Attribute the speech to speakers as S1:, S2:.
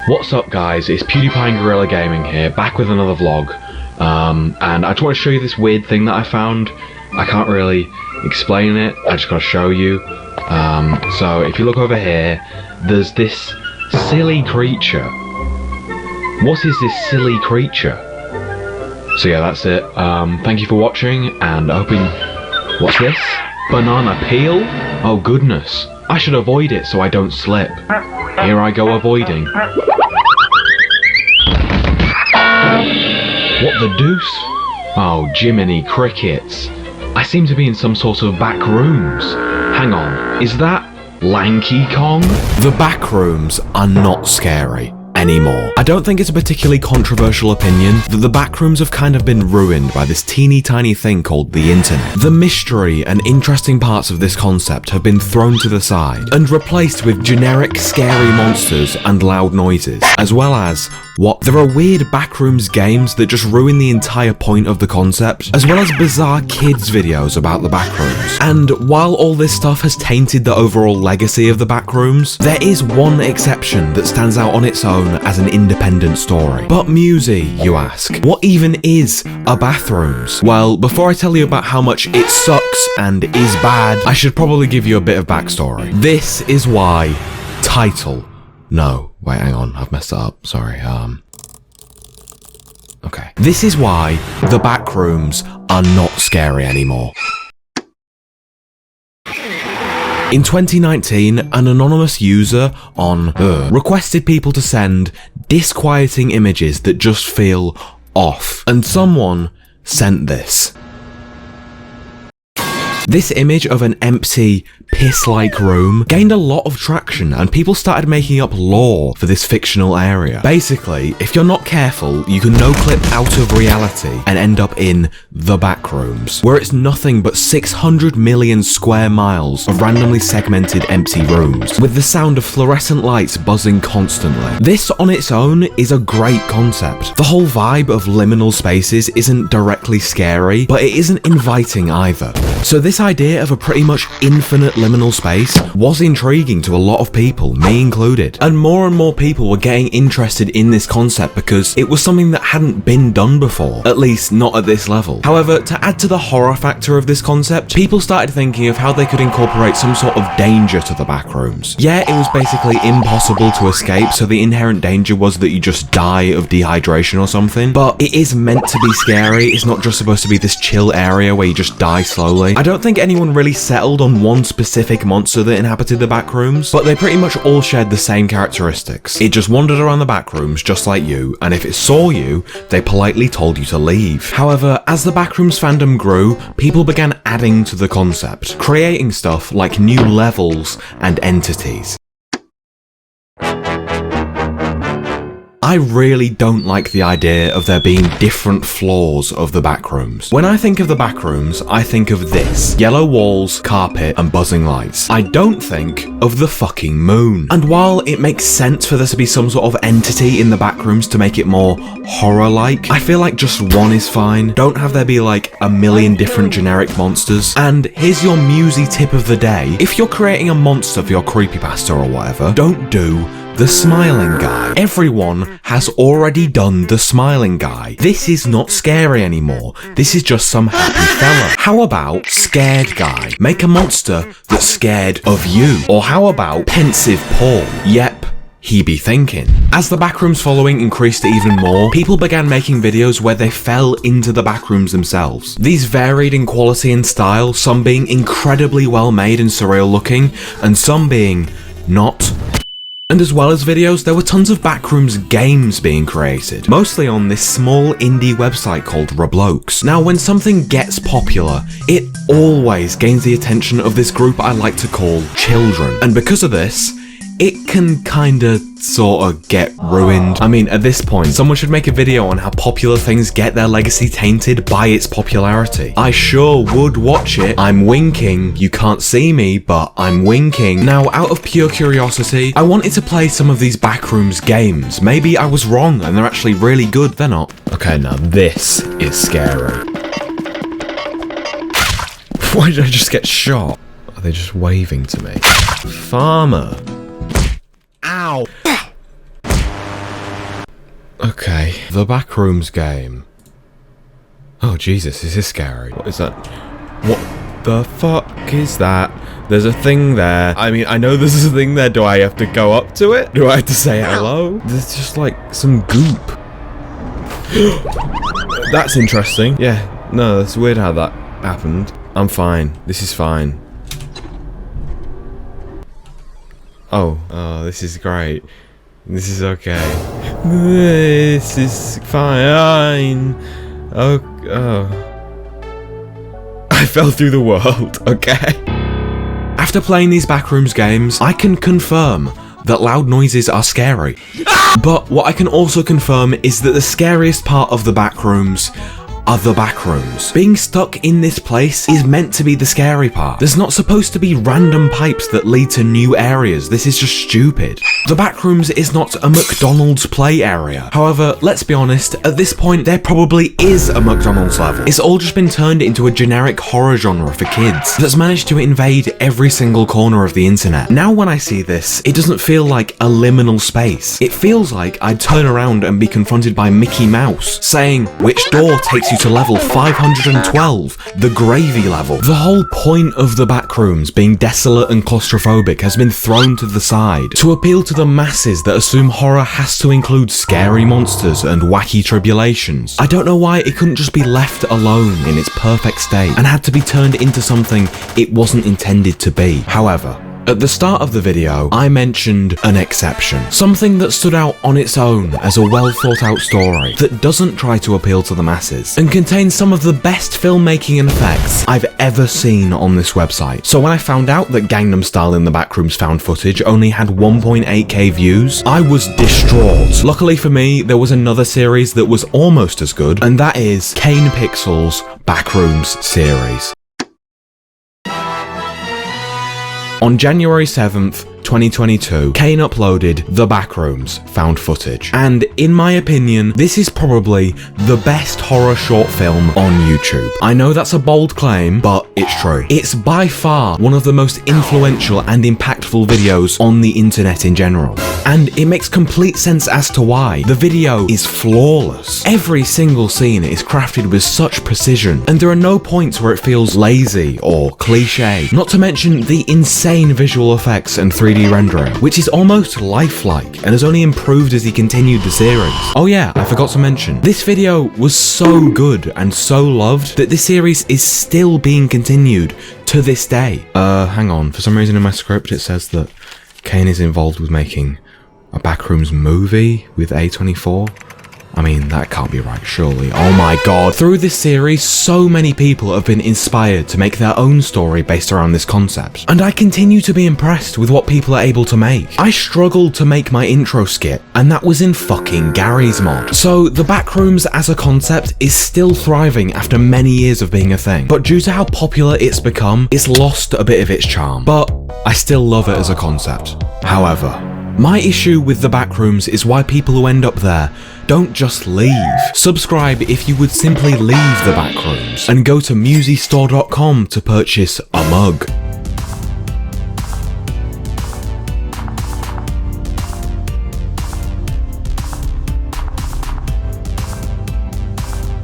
S1: What's up guys, it's PewDiePie and Gorilla Gaming here, back with another vlog, and I just want to show you this weird thing that I found. I can't really explain it, I just gotta show you. So if you look over here, there's this silly creature. What is this silly creature? So yeah, that's it. Thank you for watching, and hoping... What's this? Banana peel? Oh goodness, I should avoid it so I don't slip. Here I go avoiding. What the deuce? Oh, Jiminy Crickets. I seem to be in some sort of back rooms. Hang on, is that Lanky Kong?
S2: The Backrooms are not scary anymore. I don't think it's a particularly controversial opinion that the Backrooms have kind of been ruined by this teeny tiny thing called the internet. The mystery and interesting parts of this concept have been thrown to the side and replaced with generic scary monsters and loud noises, as well as there are weird Backrooms games that just ruin the entire point of the concept, as well as bizarre kids videos about the Backrooms. And while all this stuff has tainted the overall legacy of the Backrooms, there is one exception that stands out on its own as an independent story. But MewZe, you ask, what even is a Backrooms? Well, before I tell you about how much it sucks and is bad, I should probably give you a bit of backstory. This is why title... No, wait, hang on, I've messed it up, sorry, okay. This is why the Backrooms are not scary anymore. In 2019, an anonymous user on requested people to send disquieting images that just feel off, and someone sent this. This image of an empty, piss-like room gained a lot of traction, and people started making up lore for this fictional area. Basically, if you're not careful, you can no-clip out of reality and end up in the Backrooms, where it's nothing but 600 million square miles of randomly segmented empty rooms, with the sound of fluorescent lights buzzing constantly. This on its own is a great concept. The whole vibe of liminal spaces isn't directly scary, but it isn't inviting either. So this idea of a pretty much infinite liminal space was intriguing to a lot of people, me included. And more people were getting interested in this concept because it was something that hadn't been done before, at least not at this level. However, to add to the horror factor of this concept, people started thinking of how they could incorporate some sort of danger to the Backrooms. Yeah, it was basically impossible to escape, so the inherent danger was that you just die of dehydration or something, but it is meant to be scary. It's not just supposed to be this chill area where you just die slowly. I don't think anyone really settled on one specific monster that inhabited the Backrooms, but they pretty much all shared the same characteristics. It just wandered around the Backrooms just like you, and if it saw you, they politely told you to leave. However, as the Backrooms fandom grew, people began adding to the concept, creating stuff like new levels and entities. I really don't like the idea of there being different floors of the Backrooms. When I think of the Backrooms, I think of this: yellow walls, carpet, and buzzing lights. I don't think of the fucking moon. And while it makes sense for there to be some sort of entity in the Backrooms to make it more horror-like, I feel like just one is fine. Don't have there be like a million different generic monsters. And here's your MewZe tip of the day: if you're creating a monster for your creepypasta or whatever, don't do the smiling guy. Everyone has already done the smiling guy. This is not scary anymore. This is just some happy fella. How about scared guy? Make a monster that's scared of you. Or how about pensive Paul? Yep, he be thinking. As the Backrooms following increased even more, people began making videos where they fell into the Backrooms themselves. These varied in quality and style, some being incredibly well made and surreal looking, and some being not. And as well as videos, there were tons of Backrooms games being created, mostly on this small indie website called Roblox. Now, when something gets popular, it always gains the attention of this group I like to call children. And because of this, it can kinda sorta get ruined. I mean, at this point, someone should make a video on how popular things get their legacy tainted by its popularity. I sure would watch it. I'm winking. You can't see me, but I'm winking. Now, out of pure curiosity, I wanted to play some of these Backrooms games. Maybe I was wrong and they're actually really good. They're not. Okay, now this is scary. Why did I just get shot? Are they just waving to me? Farmer. Ow! Okay, the Backrooms game. Oh Jesus, this is scary. What is that? What the fuck is that? There's a thing there. I mean, I know there's a thing there. Do I have to go up to it? Do I have to say hello? There's just like some goop. That's interesting. Yeah, no, that's weird how that happened. I'm fine. This is fine. Oh, this is great. This is okay. This is fine. Oh. I fell through the world, okay? After playing these Backrooms games, I can confirm that loud noises are scary. But what I can also confirm is that the scariest part of the Backrooms are the Backrooms. Being stuck in this place is meant to be the scary part. There's not supposed to be random pipes that lead to new areas. This is just stupid. The Backrooms is not a McDonald's play area. However, let's be honest, at this point there probably is a McDonald's level. It's all just been turned into a generic horror genre for kids that's managed to invade every single corner of the internet. Now when I see this, it doesn't feel like a liminal space. It feels like I'd turn around and be confronted by Mickey Mouse saying, which door takes you to level 512, the gravy level. The whole point of the Backrooms being desolate and claustrophobic has been thrown to the side to appeal to the masses that assume horror has to include scary monsters and wacky tribulations. I don't know why it couldn't just be left alone in its perfect state and had to be turned into something it wasn't intended to be. However, at the start of the video, I mentioned an exception. Something that stood out on its own as a well thought out story that doesn't try to appeal to the masses and contains some of the best filmmaking and effects I've ever seen on this website. So when I found out that Gangnam Style in the Backrooms found footage only had 1.8k views, I was distraught. Luckily for me, there was another series that was almost as good, and that is Kane Pixels Backrooms Series. On January 7th, 2022, Kane uploaded The Backrooms found footage, and in my opinion, this is probably the best horror short film on YouTube. I know that's a bold claim, but it's true. It's by far one of the most influential and impactful videos on the internet in general, and it makes complete sense as to why. The video is flawless. Every single scene is crafted with such precision, and there are no points where it feels lazy or cliche, not to mention the insane visual effects and 3D rendering, which is almost lifelike and has only improved as he continued the series. Oh yeah, I forgot to mention, this video was so good and so loved that this series is still being continued to this day. Hang on, for some reason in my script it says that Kane is involved with making a Backrooms movie with A24. I mean, that can't be right, surely. Oh my god. Through this series, so many people have been inspired to make their own story based around this concept, and I continue to be impressed with what people are able to make. I struggled to make my intro skit, and that was in fucking Gary's mod. So, the Backrooms as a concept is still thriving after many years of being a thing, but due to how popular it's become, it's lost a bit of its charm. But I still love it as a concept. However, my issue with the Backrooms is why people who end up there don't just leave. Subscribe if you would simply leave the Backrooms and go to MewZestore.com to purchase a mug.